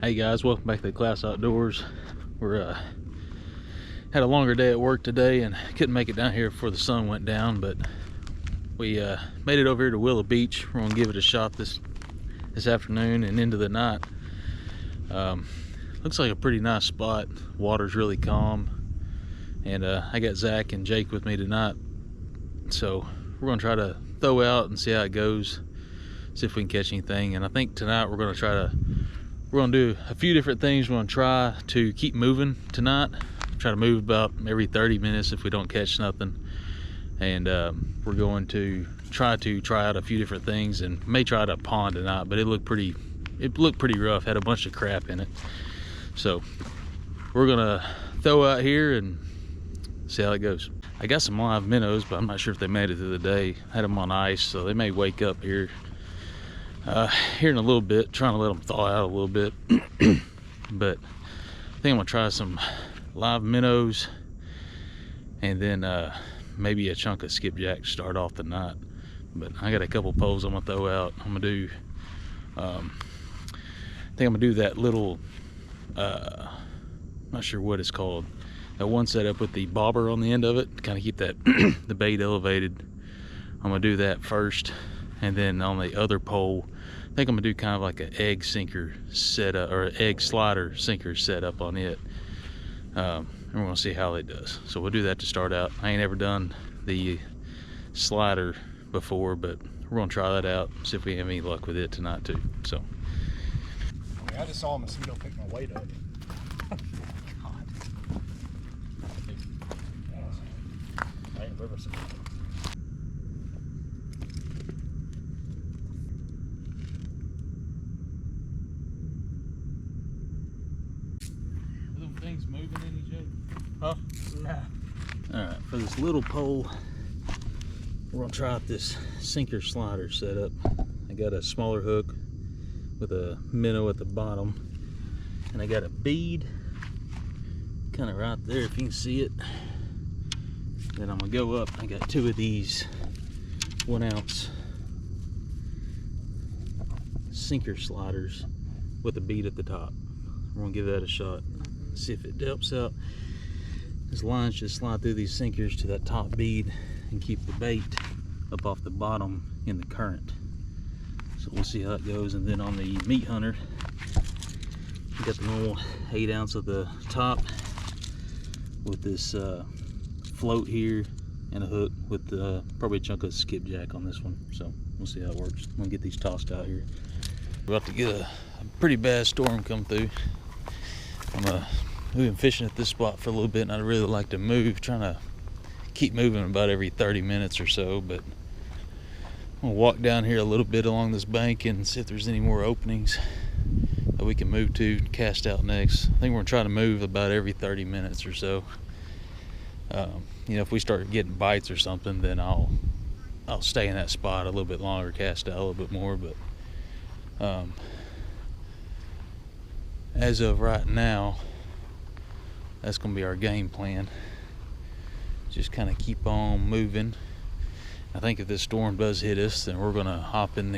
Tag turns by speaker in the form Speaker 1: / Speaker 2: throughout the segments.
Speaker 1: Hey guys, welcome back to the Class Outdoors. We're had a longer day at work today and couldn't make it down here before the sun went down, but we made it over here to Willow Beach. We're gonna give it a shot this afternoon and into the night. Looks like a pretty nice spot. Water's really calm, and I got Zach and Jake with me tonight, so we're gonna try to throw out and see how it goes, see if we can catch anything. And I think tonight we're gonna do a few different things. We're gonna try to keep moving tonight. Try to move about every 30 minutes if we don't catch nothing. And we're going to try out a few different things, and may try out a pond tonight, but it looked pretty rough, had a bunch of crap in it. So we're gonna throw out here and see how it goes. I got some live minnows, but I'm not sure if they made it through the day. Had them on ice, so they may wake up here in a little bit, trying to let them thaw out a little bit. But I think I'm gonna try some live minnows, and then maybe a chunk of skipjack to start off the night. But I got a couple poles I'm gonna throw out. I'm gonna do I think I'm gonna do that little not sure what it's called, that one setup with the bobber on the end of it, kind of keep that the bait elevated. I'm gonna do that first, and then on the other pole I think I'm gonna do kind of like an egg sinker setup, or an egg slider sinker setup on it. And we're gonna see how it does. So we'll do that to start out. I ain't ever done the slider before, but we're gonna try that out, see if we have any luck with it tonight too. So
Speaker 2: I mean, I just saw a mosquito pick my weight up. God. I ain't ever seen that.
Speaker 1: things moving any, Jake?
Speaker 2: Huh? Nah.
Speaker 1: Alright, for this little pole, we're gonna try out this sinker slider setup. I got a smaller hook with a minnow at the bottom, and I got a bead kind of right there if you can see it. Then I'm gonna go up. I got two of these 1 ounce sinker sliders with a bead at the top. We're gonna give that a shot, see if it helps out. These lines just slide through these sinkers to that top bead and keep the bait up off the bottom in the current. So we'll see how it goes. And then on the meat hunter, we got the normal 8 ounce at the top with this float here and a hook with probably a chunk of skipjack on this one. So we'll see how it works. I'm gonna get these tossed out here. We're about to get a pretty bad storm come through. We've been fishing at this spot for a little bit, and I'd really like to move, trying to keep moving about every 30 minutes or so. But I'm gonna walk down here a little bit along this bank and see if there's any more openings that we can move to, cast out next. I think we're gonna try to move about every 30 minutes or so. You know, if we start getting bites or something, then I'll stay in that spot a little bit longer, cast out a little bit more. But as of right now, that's gonna be our game plan. Just kind of keep on moving. I think if this storm does hit us, then we're gonna hop in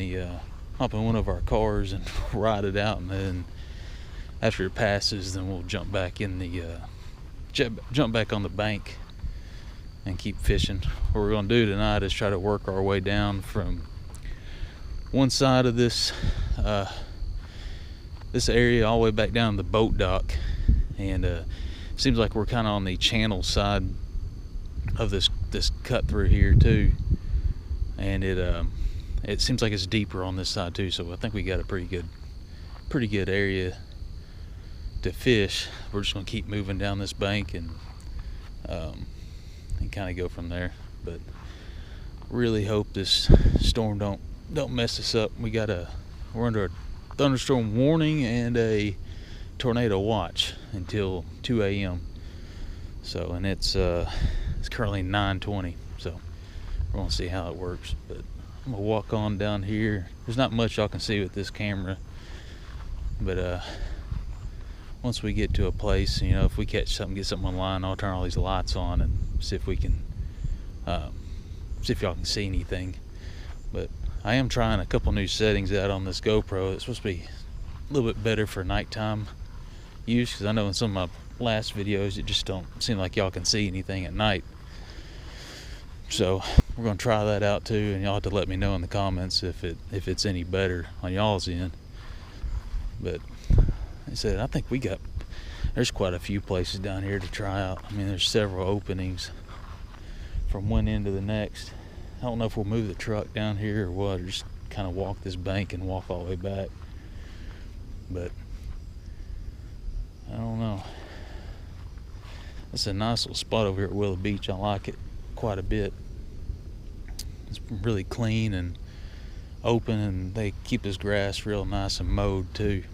Speaker 1: one of our cars and ride it out, and then after it passes, then we'll jump back on the bank and keep fishing. What we're gonna do tonight is try to work our way down from one side of this area all the way back down to the boat dock, and seems like we're kind of on the channel side of this cut through here too, and it seems like it's deeper on this side too. So I think we got a pretty good area to fish. We're just gonna keep moving down this bank and kind of go from there. But really hope this storm don't mess us up. We're under a thunderstorm warning and a tornado watch until 2 a.m. So, and it's currently 9:20. So we're gonna see how it works. But I'm gonna walk on down here. There's not much y'all can see with this camera, but once we get to a place, you know, if we catch something, get something online, I'll turn all these lights on and see if we can see if y'all can see anything. But I am trying a couple new settings out on this GoPro. It's supposed to be little bit better for nighttime use, because I know in some of my last videos it just don't seem like y'all can see anything at night. So we're gonna try that out too, and y'all have to let me know in the comments if it's any better on y'all's end. But like I said, I think there's quite a few places down here to try out. I mean, there's several openings from one end to the next. I don't know if we'll move the truck down here or what, or just kind of walk this bank and walk all the way back. But I don't know. It's a nice little spot over here at Willow Beach. I like it quite a bit. It's really clean and open, and they keep this grass real nice and mowed too.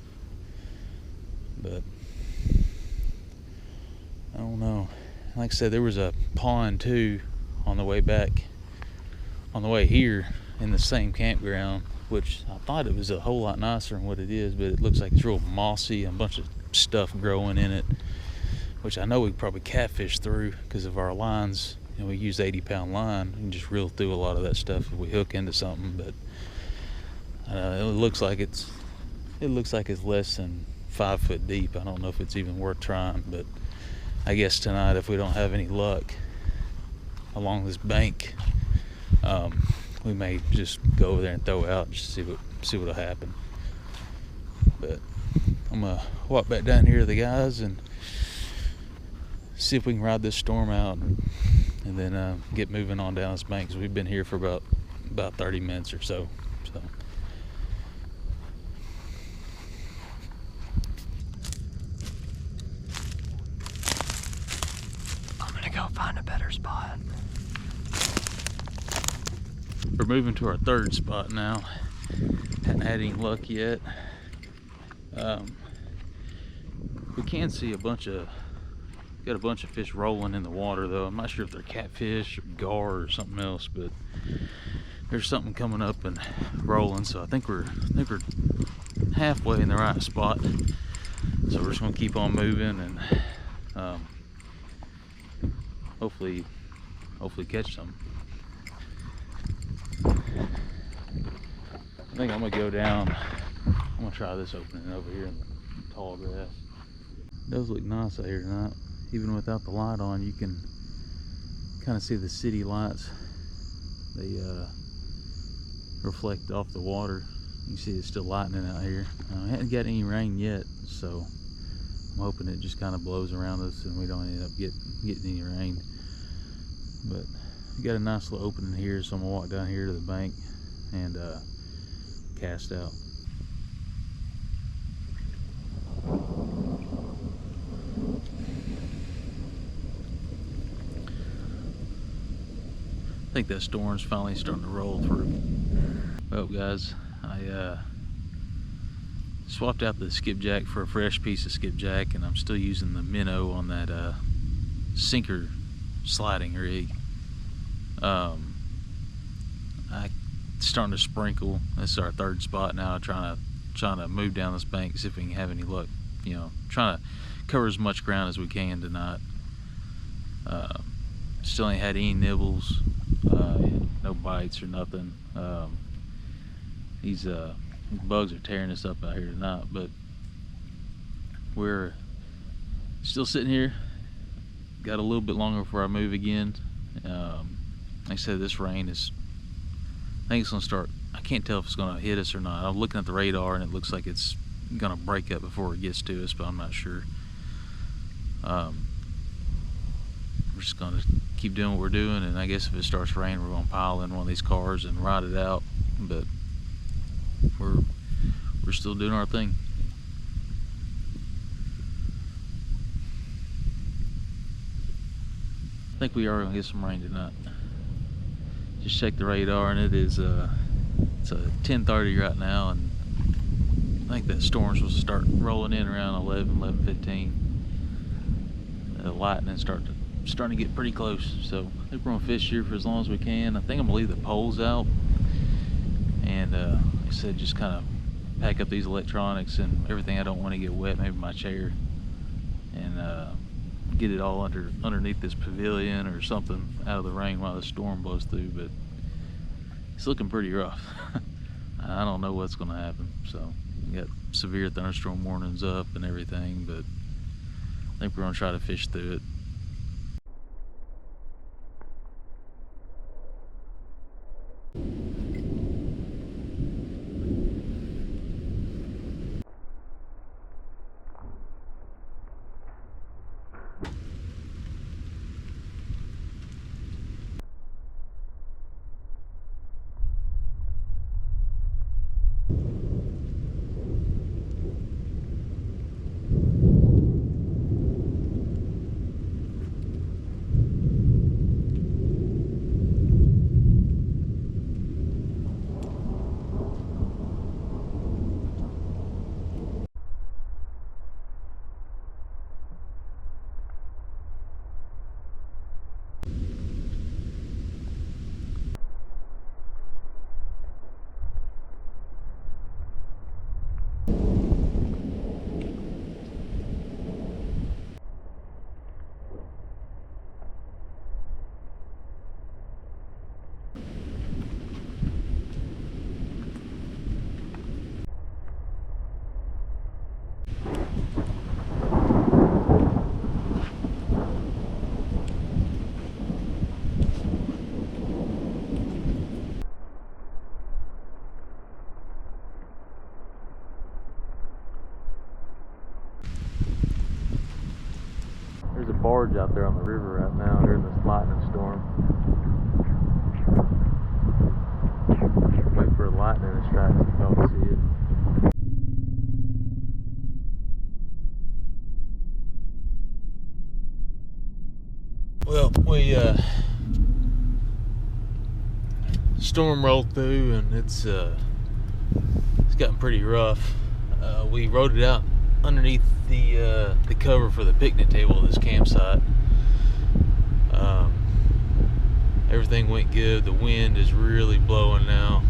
Speaker 1: But I don't know. Like I said, there was a pond too on the way back, on the way here in the same campground, which I thought it was a whole lot nicer than what it is, but it looks like it's real mossy and a bunch of stuff growing in it, which I know we probably catfish through because of our lines. You know, we use 80-pound line. We can just reel through a lot of that stuff if we hook into something. But it looks like it's less than 5 foot deep. I don't know if it's even worth trying, but I guess tonight, if we don't have any luck along this bank, we may just go over there and throw out, just see what'll happen. But I'm gonna walk back down here to the guys and see if we can ride this storm out, and then get moving on down this bank, because we've been here for about 30 minutes or so.
Speaker 3: I'm gonna go find a better spot.
Speaker 1: We're moving to our third spot now. Hadn't had any luck yet. We can see got a bunch of fish rolling in the water though. I'm not sure if they're catfish or gar or something else, but there's something coming up and rolling, so I think we're halfway in the right spot. So we're just gonna keep on moving and hopefully catch some. I think I'm gonna go down. I'm gonna try this opening over here in the tall grass. It does look nice out here tonight. Even without the light on, you can kind of see the city lights. They reflect off the water. You can see it's still lightning out here. We haven't got any rain yet, so I'm hoping it just kind of blows around us and we don't end up getting any rain. But we got a nice little opening here, so I'm gonna walk down here to the bank and cast out. I think that storm's finally starting to roll through. Well guys, I swapped out the skipjack for a fresh piece of skipjack, and I'm still using the minnow on that sinker sliding rig. It's starting to sprinkle. This is our third spot now, trying to move down this bank, see if we can have any luck. You know, trying to cover as much ground as we can tonight. Still ain't had any nibbles, no bites or nothing. These bugs are tearing us up out here tonight, but we're still sitting here. Got a little bit longer before I move again. Like I said, this rain I think it's gonna start. I can't tell if it's gonna hit us or not. I'm looking at the radar and it looks like it's gonna break up before it gets to us, but I'm not sure. We're just gonna keep doing what we're doing, and I guess if it starts raining, we're gonna pile in one of these cars and ride it out. But we're still doing our thing. I think we are gonna get some rain tonight. Just check the radar, and it's a 10:30 right now, and I think that storm's supposed to start rolling in around 11:15. The lightning starting to get pretty close, so I think we're gonna fish here for as long as we can. I think I'm gonna leave the poles out, and like I said, just kind of pack up these electronics and everything I don't want to get wet, maybe my chair, and get it all underneath this pavilion or something out of the rain while the storm blows through. But it's looking pretty rough. I don't know what's gonna happen, so We got severe thunderstorm warnings up and everything, but I think we're gonna try to fish through it. There's a barge out there on the river right now during this lightning storm. Wait for a lightning to strike so y'all can see it. Well, storm rolled through and it's gotten pretty rough. We rode it out underneath the cover for the picnic table of this campsite. Everything went good. The wind is really blowing now,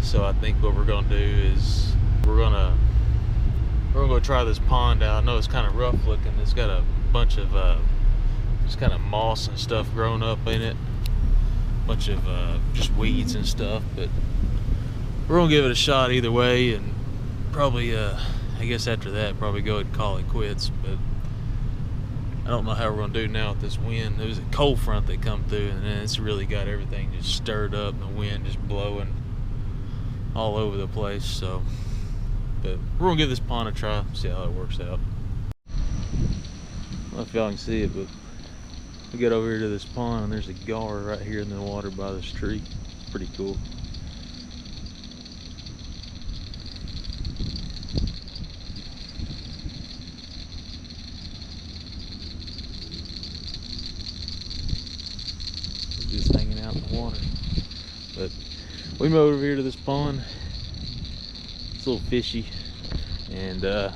Speaker 1: so I think what we're gonna do is we're gonna go try this pond out. I know it's kind of rough looking. It's got a bunch of just kind of moss and stuff growing up in it, bunch of just weeds and stuff, but we're gonna give it a shot either way, and probably I guess after that probably go ahead and call it quits. But I don't know how we're gonna do now with this wind. There was a cold front that come through, and then it's really got everything just stirred up, and the wind just blowing all over the place. So, but we're gonna give this pond a try, see how it works out. I don't know if y'all can see it, but we get over here to this pond, and there's a gar right here in the water by this tree. Pretty cool. Just hanging out in the water. But we moved over here to this pond. It's a little fishy, and let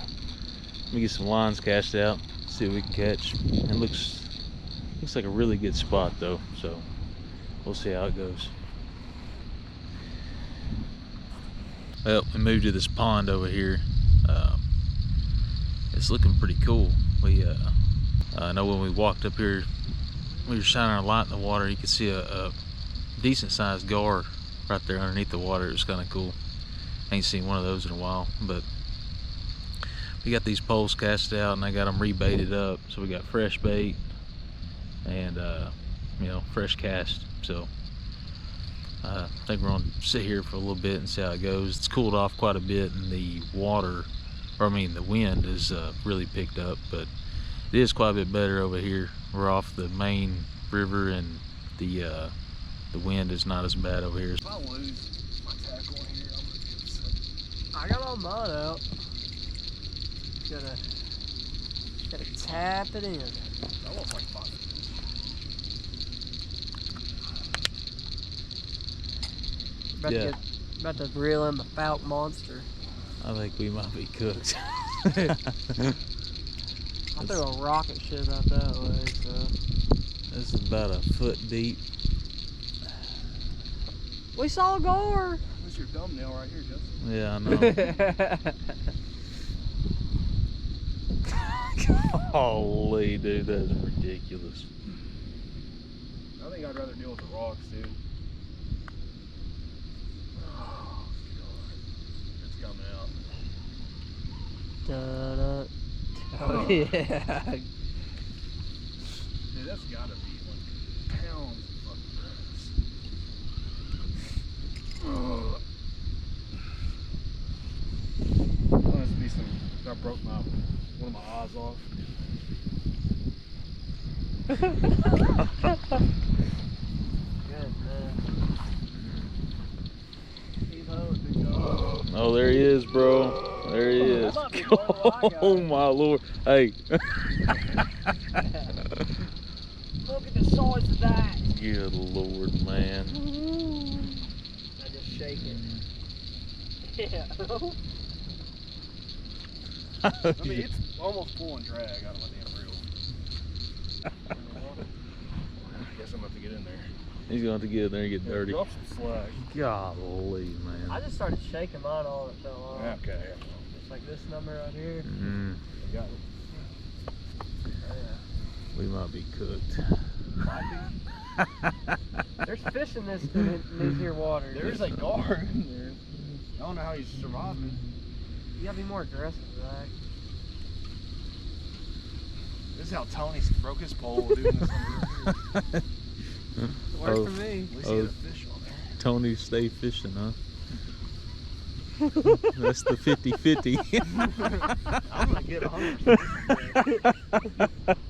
Speaker 1: me get some lines cast out, see what we can catch. It looks like a really good spot though, so we'll see how it goes. Well, we moved to this pond over here. It's looking pretty cool. I know when we walked up here, we were shining our light in the water, you could see a decent sized gar right there underneath the water. It was kind of cool. I ain't seen one of those in a while, but we got these poles cast out and I got them rebaited up, so we got fresh bait and you know, fresh cast. So I think we're gonna sit here for a little bit and see how it goes. It's cooled off quite a bit, and the water, or I mean the wind, is really picked up, but it is quite a bit better over here. We're off the main river, and the wind is not as bad over here.
Speaker 2: If I lose my tackle in here, I'm gonna be upset.
Speaker 3: I got all mud out. Gotta tap it in.
Speaker 2: That looks like fun.
Speaker 3: About to reel in the Falk monster.
Speaker 1: I think we might be cooked.
Speaker 3: I threw a rocket ship out that way, so.
Speaker 1: This is about a foot deep.
Speaker 3: We saw a gar!
Speaker 2: That's your thumbnail right here, Justin.
Speaker 1: Yeah, I know. Holy dude, that is ridiculous.
Speaker 2: I think I'd rather deal with the rocks, dude. Oh, God. It's coming out.
Speaker 3: Da-da. Oh yeah.
Speaker 2: Dude, that's gotta be like pounds of fucking grass. That must be some. I broke one of my eyes off.
Speaker 3: Good man. Keep holding,
Speaker 1: Oh, there he is, bro. There he is.
Speaker 3: That might be more than what I got.
Speaker 1: Oh my lord. Hey.
Speaker 3: Look at the size of that.
Speaker 1: Good lord, man.
Speaker 3: I just shake it. Yeah.
Speaker 2: I mean, it's almost pulling drag out of my damn reel. I guess I'm about to get in there.
Speaker 1: He's going to get in there and get dirty.
Speaker 2: Drop some slack.
Speaker 1: Golly, man.
Speaker 3: I just started shaking mine all that fell off.
Speaker 2: Okay.
Speaker 3: It's like this number right here.
Speaker 1: Mm,
Speaker 2: I got it.
Speaker 3: Oh, yeah.
Speaker 1: we might be cooked.
Speaker 3: There's fish in these here waters.
Speaker 2: There's a gar in there. I don't know how he's surviving.
Speaker 3: You gotta be more aggressive, Zach.
Speaker 2: This is how Tony broke his pole doing this on the
Speaker 3: Worked
Speaker 1: Oh.
Speaker 3: for me.
Speaker 2: At least he had a fish on there.
Speaker 1: Tony, stay fishing, huh? That's the 50-50.
Speaker 2: I'm gonna get 100.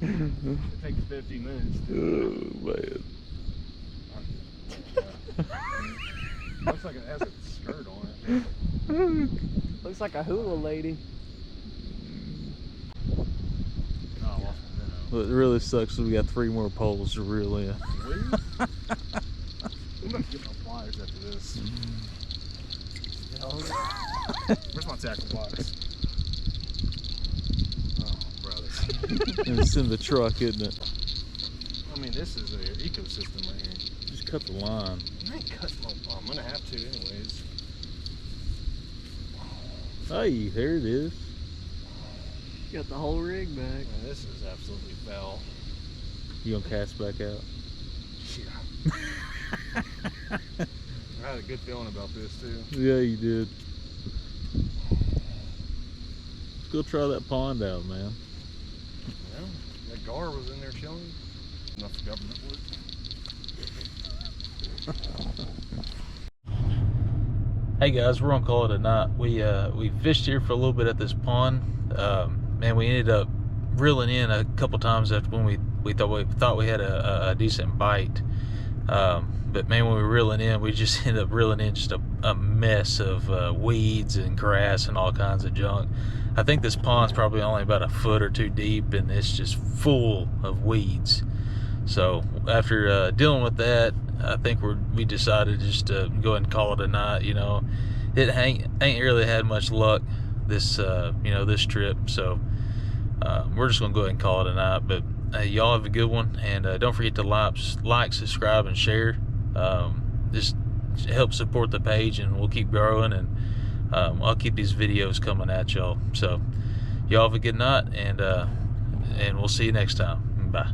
Speaker 2: It takes 50 minutes.
Speaker 1: Oh, man.
Speaker 2: Looks like it has a skirt on it.
Speaker 3: Looks like a hula lady.
Speaker 2: Oh, I lost my minnow.
Speaker 1: Well, it really sucks that we got 3 more poles to reel in.
Speaker 2: Really? I'm gonna get my pliers after this. Where's my tackle box? Oh, brothers.
Speaker 1: It's in the truck, isn't it?
Speaker 2: I mean, this is an ecosystem right here.
Speaker 1: Just cut the line.
Speaker 2: I ain't cutting my. I'm gonna have to, anyways.
Speaker 1: Hey, there it is.
Speaker 3: Got the whole rig back.
Speaker 2: Man, this is absolutely foul.
Speaker 1: You gonna cast back out?
Speaker 2: Yeah. I had a good feeling about this too.
Speaker 1: Yeah, you did. Let's go try that pond out, man.
Speaker 2: Yeah, that gar was in there chilling. Enough for government work.
Speaker 1: Hey guys, we're gonna call it a night. We fished here for a little bit at this pond. Man, we ended up reeling in a couple times after when we thought we had a decent bite. But man, when we were reeling in, we just ended up reeling in just a mess of weeds and grass and all kinds of junk. I think this pond's probably only about a foot or 2 deep, and it's just full of weeds. So after dealing with that, I think we decided just to go ahead and call it a night. You know, it ain't really had much luck this this trip, so we're just gonna go ahead and call it a night. But y'all have a good one, and don't forget to like, subscribe, and share. Just help support the page, and we'll keep growing, and I'll keep these videos coming at y'all. So y'all have a good night, and we'll see you next time. Bye.